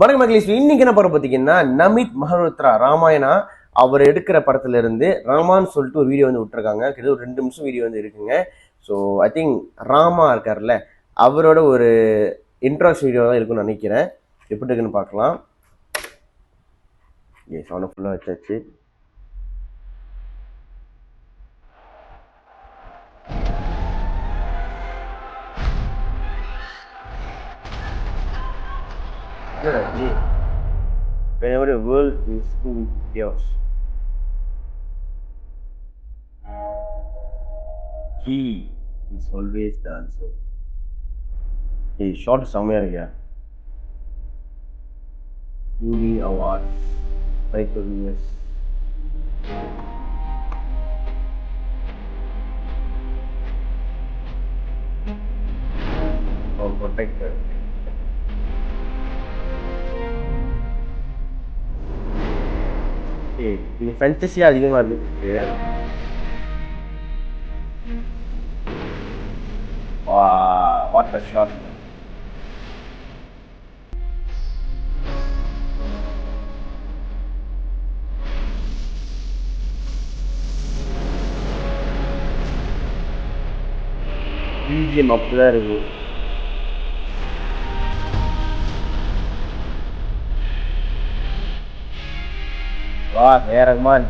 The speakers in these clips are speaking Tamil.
வணக்கம் மகிழ்ச்சி. இன்னைக்கு என்ன படம் பார்த்தீங்கன்னா நமித் மல்ஹோத்ரா ராமாயணா அவர் எடுக்கிற படத்துல இருந்து ராமான்னு சொல்லிட்டு ஒரு வீடியோ வந்து விட்டுருக்காங்க. கிட்டத்தட்ட ஒரு 2 நிமிஷம் வீடியோ வந்து இருக்குங்க. ஸோ ஐ திங்க் ராமா இருக்கார்ல அவரோட ஒரு இன்ட்ரோஸ் வீடியோ தான் இருக்குன்னு நினைக்கிறேன். எப்படி இருக்குன்னு பார்க்கலாம். சவுண்ட் ஃபுல்லாக வச்சாச்சு. Whenever the world is full of chaos, he is always the answer. Hey, short செம்மையா இருக்கியா? Beauty of art, right to viewers. Or protector. Hey, இது ஃபேண்டஸியா அதிகமா இருக்கு. Wow, what a shot. BGM அப்படிதான் இருக்கு. வா ரஹ்மான்.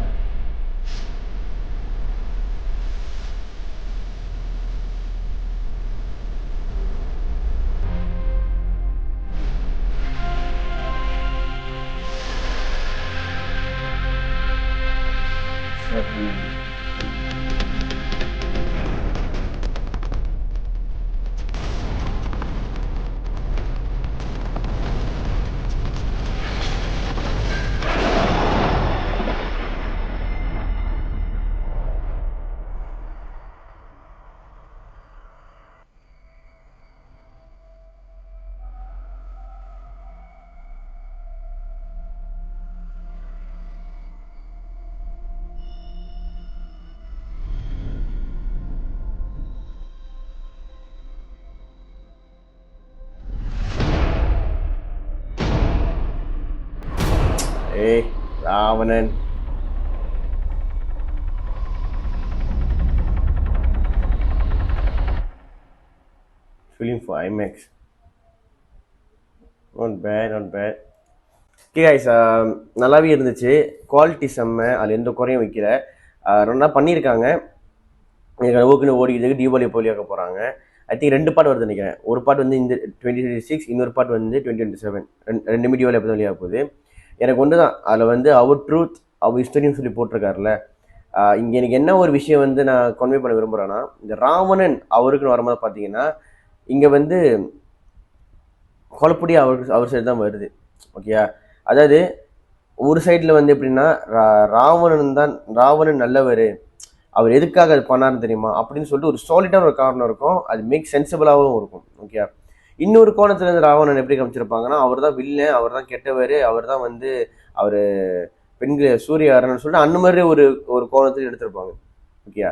ஏய் Ravanan. Film for IMAX. Not bad, not bad. Okay guys, நல்லாவே இருந்துச்சு. குவாலிட்டி செம்ம, அதில் எந்த குறையும் வைக்கல. நல்லா பண்ணியிருக்காங்க. எனக்கு ஓகேன்னு ஓடிக்கிறதுக்கு தீபாவளி போலியாக்க போகிறாங்க. ஐ திங்க் 2 பார்ட் வருது நினைக்கிறேன். ஒரு பார்ட் வந்து இந்த 2026, இன்னொரு பார்ட் வந்து 2027. ரெண்டுமே தீபாவளி எப்போ வெளியாக போகுது. எனக்கு ஒன்று தான், அதில் வந்து அவர் ட்ரூத் அவர் ஹிஸ்டரின்னு சொல்லி போட்டிருக்காருல. இங்கே எனக்கு என்ன ஒரு விஷயம் வந்து நான் கன்வே பண்ண விரும்புகிறேன்னா, இந்த ராவணன் அவருக்குன்னு வரும்போது பார்த்தீங்கன்னா இங்கே வந்து கொலப்படி அவர் சைடு தான் வருது. ஓகேயா, அதாவது ஒரு சைடில் வந்து எப்படின்னா ராவணன் நல்லவர், அவர் எதுக்காக அது பண்ணாருன்னு தெரியுமா அப்படின்னு சொல்லிட்டு ஒரு சாலிட்டான ஒரு காரணம் இருக்கும். அது மேக் சென்சிபிளாகவும் இருக்கும். ஓகே, இன்னொரு கோணத்துல இருந்து ராவணன் எப்படி காமிச்சிருப்பாங்கன்னா, அவர் தான் வில்லன், அவர் தான் கெட்டவர், அவர் தான் வந்து அவர் பெண்கள் சூரியகாரன் சொல்லிட்டு அந்த மாதிரி ஒரு கோணத்தில் எடுத்திருப்பாங்க. ஓகே,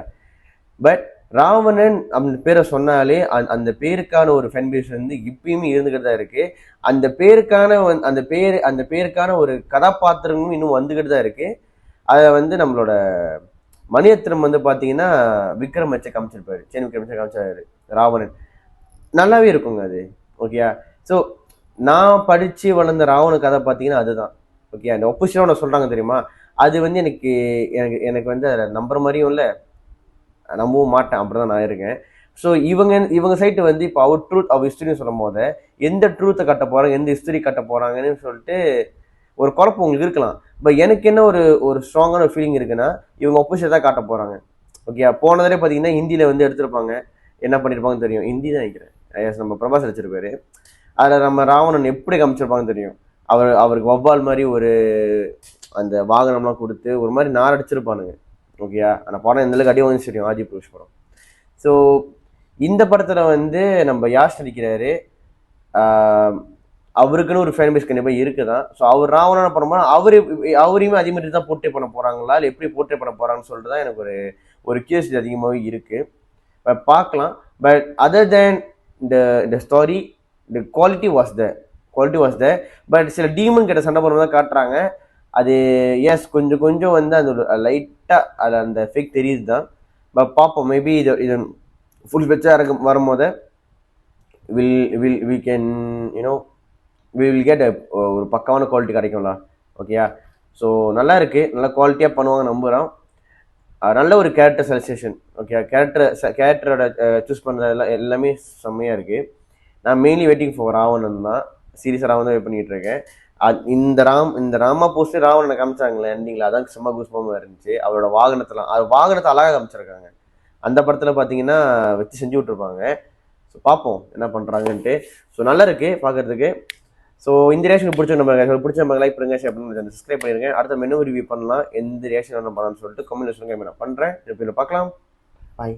பட் ராவணன் அந்த பேரை சொன்னாலே அந்த பேருக்கான ஒரு ஃபேன் பேஸ் வந்து இப்பயுமே இருந்துகிட்டு தான் இருக்கு. அந்த பேருக்கான ஒரு கதாபாத்திரமும் இன்னும் வந்துகிட்டு தான் இருக்கு. அதை வந்து நம்மளோட மணிரத்னம் வந்து பார்த்தீங்கன்னா விக்ரம் வச்சு காமிச்சிருப்பாரு, சேன் விக்ரம் வச்சு காமிச்சாரு ராவணன். நல்லாவே இருக்குங்க அது. ஓகேயா, ஸோ நான் படித்து வளர்ந்த ராவண கதை பார்த்தீங்கன்னா அதுதான். ஓகே, அந்த ஒப்போசிட்டாக ஒன்று சொல்கிறாங்க தெரியுமா, அது வந்து எனக்கு வந்து அதில் நம்புற மாதிரியும் இல்லை, நம்பவும் மாட்டேன். அப்படி தான் நான் இருக்கேன். ஸோ இவங்க சைட்டு வந்து இப்போ அவர் ட்ரூத் அவர் ஹிஸ்டரின்னு சொல்லும் போது எந்த ட்ரூத்தை கட்ட போகிறாங்க, எந்த ஹிஸ்டரி கட்ட போகிறாங்கன்னு சொல்லிட்டு ஒரு குழப்பம் உங்களுக்கு இருக்கலாம். பட் எனக்கு என்ன ஒரு ஸ்ட்ராங்கான ஒரு ஃபீலிங் இருக்குன்னா, இவங்க ஒப்போசிட் தான் காட்ட போகிறாங்க. ஓகே, போனதே பார்த்தீங்கன்னா ஹிந்தியில் வந்து எடுத்திருப்பாங்க. என்ன பண்ணியிருப்பாங்கன்னு தெரியும், ஹிந்தி தான் நினைக்கிறேன். நம்ம பிரபாஸ் வச்சிருப்பாரு. அதில் நம்ம ராவணன் எப்படி காமிச்சிருப்பாங்கன்னு தெரியும். அவருக்கு வவ்வால் மாதிரி ஒரு அந்த வாகனம்லாம் கொடுத்து ஒரு மாதிரி நாரடிச்சிருப்பானுங்க. ஓகேயா, அந்த படம் எந்த அளவுக்கு அடி வந்து தெரியும், ஆதி புருஷ் படம். ஸோ இந்த படத்தில் வந்து நம்ம யாஷ் நடிக்கிறாரு. அவருக்குன்னு ஒரு ஃபேன் பேஸ் கண்டிப்பாக இருக்குதான். ஸோ அவர் ராவணனை பண்ணும்போது அவரையுமே அதே மாதிரி தான் போர்ட்ரே பண்ண போகிறாங்களா, இல்லை எப்படி போர்ட்ரே பண்ண போகிறாங்கன்னு சொல்லிட்டு தான் எனக்கு ஒரு கியூரியாசிட்டி அதிகமாகவே இருக்குது. பார்க்கலாம். But other than the story, the quality was there. Quality was there. But சில டீமன் கிட்ட சண்டை போடுறதா காட்டுறாங்க. அது எஸ் கொஞ்சம் கொஞ்சம் வந்து அந்த லைட்டாக அது அந்த ஃபேக் தெரியுது தான். பட் பார்ப்போம், மேபி இது ஃபுல் பெச்சாக இறங்க வரும்போது we can you know will get ஒரு பக்காவான குவாலிட்டி கிடைக்கும்ல. ஓகேயா? ஸோ நல்லா இருக்குது, நல்லா குவாலிட்டியாக பண்ணுவாங்க நம்புகிறோம். நல்ல ஒரு கேரக்டர் செலக்ஷன். ஓகே, கேரக்டரோட சூஸ் பண்ணுறது எல்லாமே செம்மையாக இருக்குது. நான் மெயின்லி வெயிட்டிங் ஃபார் ராவணன் தான். சீரியஸாக ராவணன் தான் வெயிட் பண்ணிகிட்டு இருக்கேன். இந்த ராமா போஸ்ட்டு ராவணனை காமிச்சாங்களே எண்டிங்கில், அதான் சும்மா கூஸ்பமாக இருந்துச்சு. அவரோட வாகனத்தை அழகாக காமிச்சிருக்காங்க. அந்த படத்தில் பார்த்தீங்கன்னா வச்சு செஞ்சு விட்ருப்பாங்க. ஸோ பார்ப்போம் என்ன பண்ணுறாங்கன்ட்டு. ஸோ நல்லா இருக்குது பார்க்குறதுக்கு. ஸோ இந்த ரியாக்ஷன் பிடிச்ச நம்ம லைக் பண்ணுங்க, ஷேர் பண்ணுங்க, சப்ஸ்கிரைப் பண்ணிடுங்க. அடுத்த மெனு ரிவ்யூ பண்ணலாம், எந்த ரியாக்ஷன் என்ன பண்ணலாம்னு சொல்லிட்டு கமெண்ட் சொல்லுங்க. நான் பண்ணுறேன், பார்க்கலாம்.